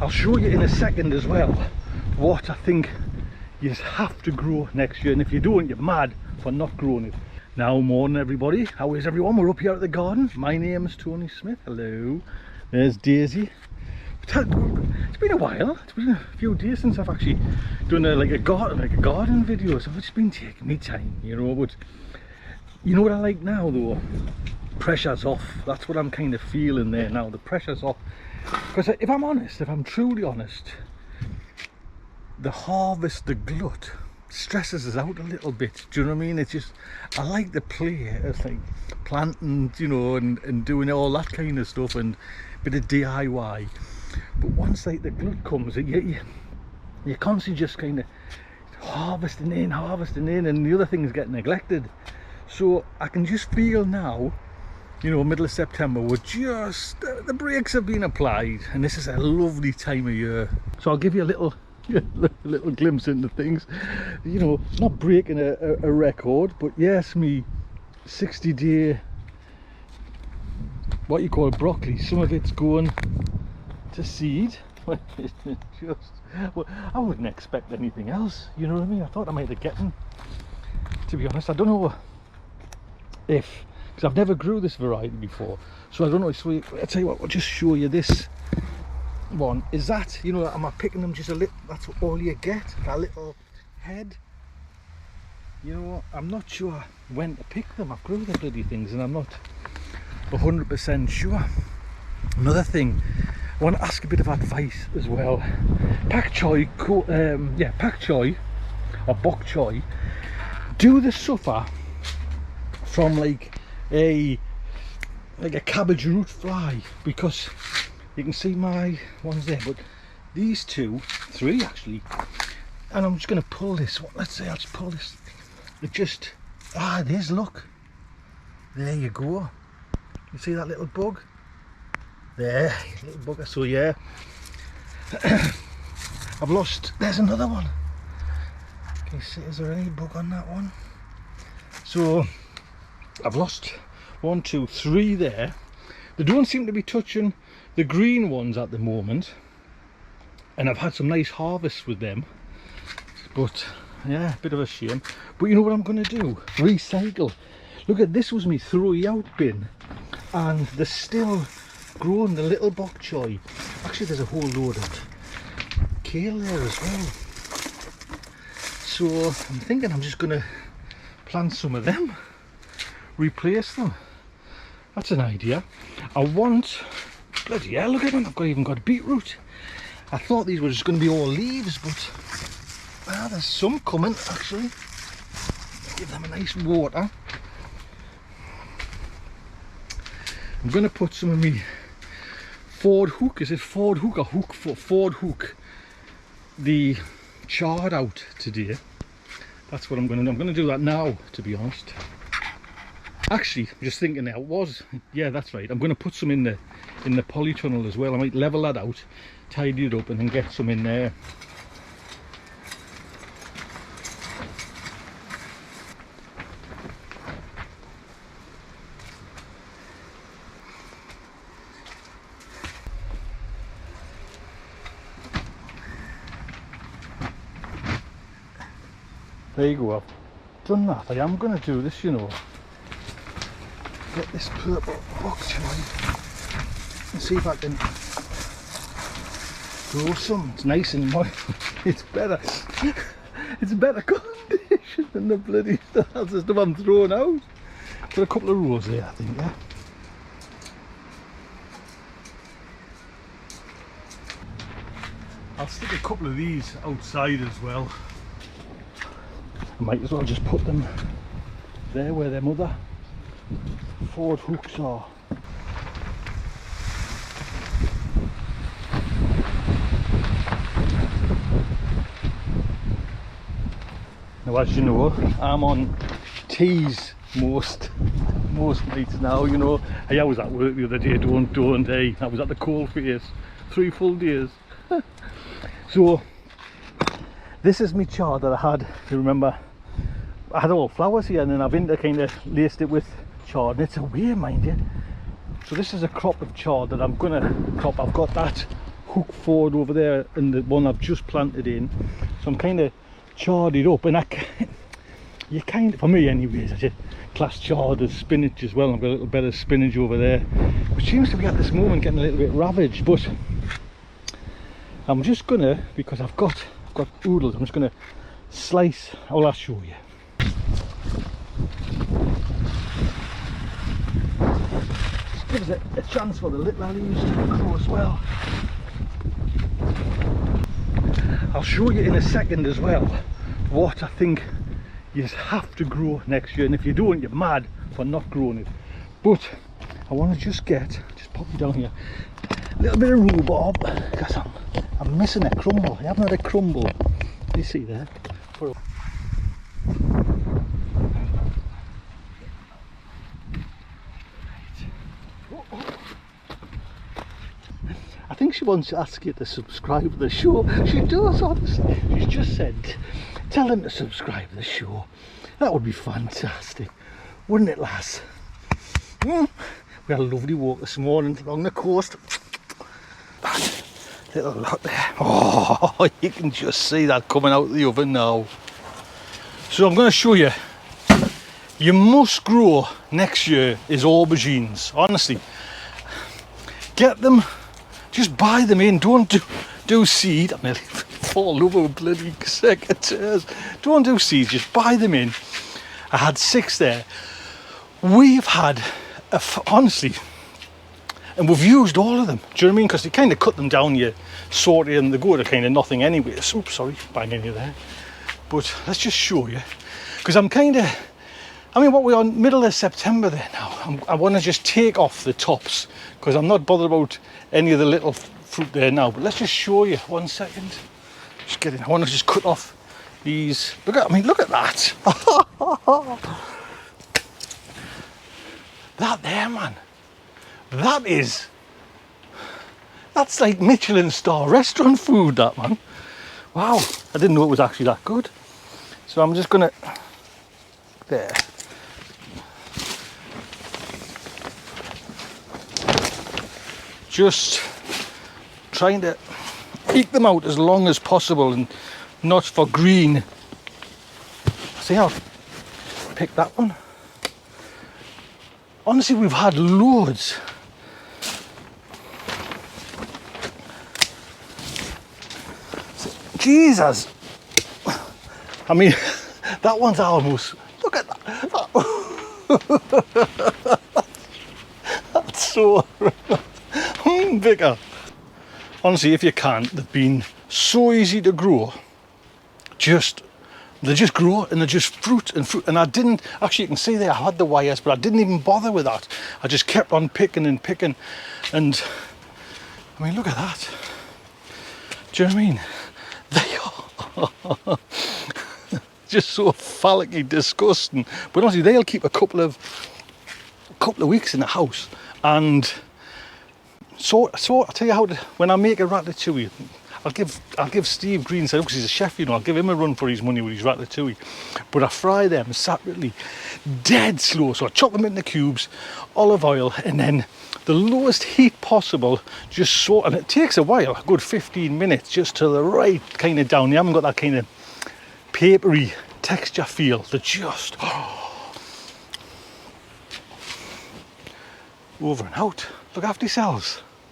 I'll show you in a second as well what I think you have to grow next year, and if you don't, you're mad for not growing it. Now, morning everybody, how is everyone? We're up here at the garden. My name is Tony Smith. Hello. There's Daisy. It's been a while. It's been a few days since I've actually done a garden video, so it's been taking me time, you know. But you know what I like now though? Pressure's off. That's what I'm kind of feeling there now. The pressure's off. Because if I'm honest, if I'm truly honest, the harvest, the glut, stresses us out a little bit. Do you know what I mean? It's just, I like the play. It's like planting, you know, and doing all that kind of stuff, and a bit of DIY. But once like the glut comes, you're constantly just kind of harvesting in, and the other things get neglected. So I can just feel now, you know, middle of September, we're just, the brakes have been applied, and this is a lovely time of year. So I'll give you a little glimpse into things, you know, not breaking a record, but yes, me 60-day, what you call broccoli, some of it's going to seed. Just, well, I wouldn't expect anything else, you know what I mean? I thought I might have gotten, to be honest, I don't know if, because I've never grew this variety before, so I don't know. So I'll tell you what, I'll just show you this one. Is that, you know, am I picking them just a little? That's all you get, that little head. You know, I'm not sure when to pick them. I've grown the bloody things and I'm not 100% sure. Another thing, I want to ask a bit of advice as well. Pak choy, pak choy or bok choy, do they suffer from like a cabbage root fly? Because you can see my ones there, but these three actually, and I'm just going to pull this one. Let's say I'll just pull this. It just, there's, look, there you go. You see that little bug there, little bugger. So yeah, I've lost, there's another one. Can you see, is there any bug on that one? So I've lost 1, 2, 3 there. They don't seem to be touching the green ones at the moment, and I've had some nice harvests with them, but yeah, a bit of a shame. But you know what I'm going to do? Recycle. Look at this, was me throw out bin, and they're still growing, the little bok choy. Actually, there's a whole load of kale there as well. So I'm thinking I'm just going to plant some of them, replace them. That's an idea. I want, bloody hell, look at them, I've even got beetroot. I thought these were just going to be all leaves, but there's some coming actually. Give them a nice water. I'm going to put some of me Ford hook, is it Ford hook or hook for Ford hook, the chard out today. That's what I'm going to do. I'm going to do that now, to be honest. Actually, I'm just thinking now, yeah, that's right, I'm going to put some in the polytunnel as well. I might level that out, tidy it up, and then get some in there. There you go, I've done that. I am going to do this, you know. Get this purple bok choy and see if I can grow some. It's nice and moist. It's better. It's better condition than the bloody stuff. That's the stuff I'm throwing out. Got a couple of rows there, I think, yeah. I'll stick a couple of these outside as well. I might as well just put them there where them other Ford hooks are. Now, as you know, I'm on teas most nights now, you know. Hey, I was at work the other day, don't, hey, I was at the coal face 3 full days. So this is my chard that I had, you remember, I had all flowers here, and then I've kind of laced it with chard, and it's away, mind you. So this is a crop of chard that I'm gonna crop. I've got that hook forward over there and the one I've just planted in. So I'm kind of charred it up, and you kind of, for me anyways, I just class chard as spinach as well. I've got a little bit of spinach over there, which seems to be at this moment getting a little bit ravaged, but I'm just gonna, because I've got oodles, I'm just gonna slice. I'll show you. Gives it a chance for the little leaves to grow as well. I'll show you in a second as well what I think you have to grow next year, and if you don't, you're mad for not growing it. But I want to just pop you down here, a little bit of rhubarb, because I'm missing a crumble. I haven't had a crumble. You see there? I think she wants to ask you to subscribe to the show. She does, honestly. She's just said, tell them to subscribe to the show. That would be fantastic, wouldn't it, lass? We had a lovely walk this morning along the coast. That little lot there. Oh, you can just see that coming out of the oven now. So I'm going to show you. You must grow next year is aubergines. Honestly, get them. Just buy them in. Don't do seed. I'm nearly fall over bloody secateurs. Don't do seeds. Just buy them in. I had 6 there. We've had, honestly, and we've used all of them. Do you know what I mean? Because you kind of cut them down, you sort it, and they go to kind of nothing anyway. Oops, sorry, banging you there. But let's just show you, because I'm kind of, I mean, what we're on middle of September there now. I want to just take off the tops because I'm not bothered about any of the little fruit there now. But let's just show you 1 second. Just get in. I want to just cut off these. Look at, I mean, look at that. That there, man. That's like Michelin star restaurant food, that, man. Wow, I didn't know it was actually that good. So I'm just gonna, there. Just trying to eke them out as long as possible and not for green. See, I'll pick that one. Honestly, we've had loads. Jesus! I mean, that one's almost, look at that. That's so bigger. Honestly, if you can't, they've been so easy to grow. They just grow and they just fruit and fruit. And I didn't, actually you can see there I had the wires, but I didn't even bother with that. I just kept on picking and picking. And I mean, look at that. Do you know what I mean? They are just so phallically disgusting. But honestly, they'll keep a couple of weeks in the house. And so I'll tell you how to, when I make a ratatouille, I'll give Steve Green, because he's a chef, you know, I'll give him a run for his money with his ratatouille. But I fry them separately, dead slow. So I chop them into cubes, olive oil, and then the lowest heat possible, just so, and it takes a while, a good 15 minutes, just to the right kind of down. You haven't got that kind of papery texture feel. They're just over and out. Look after yourselves.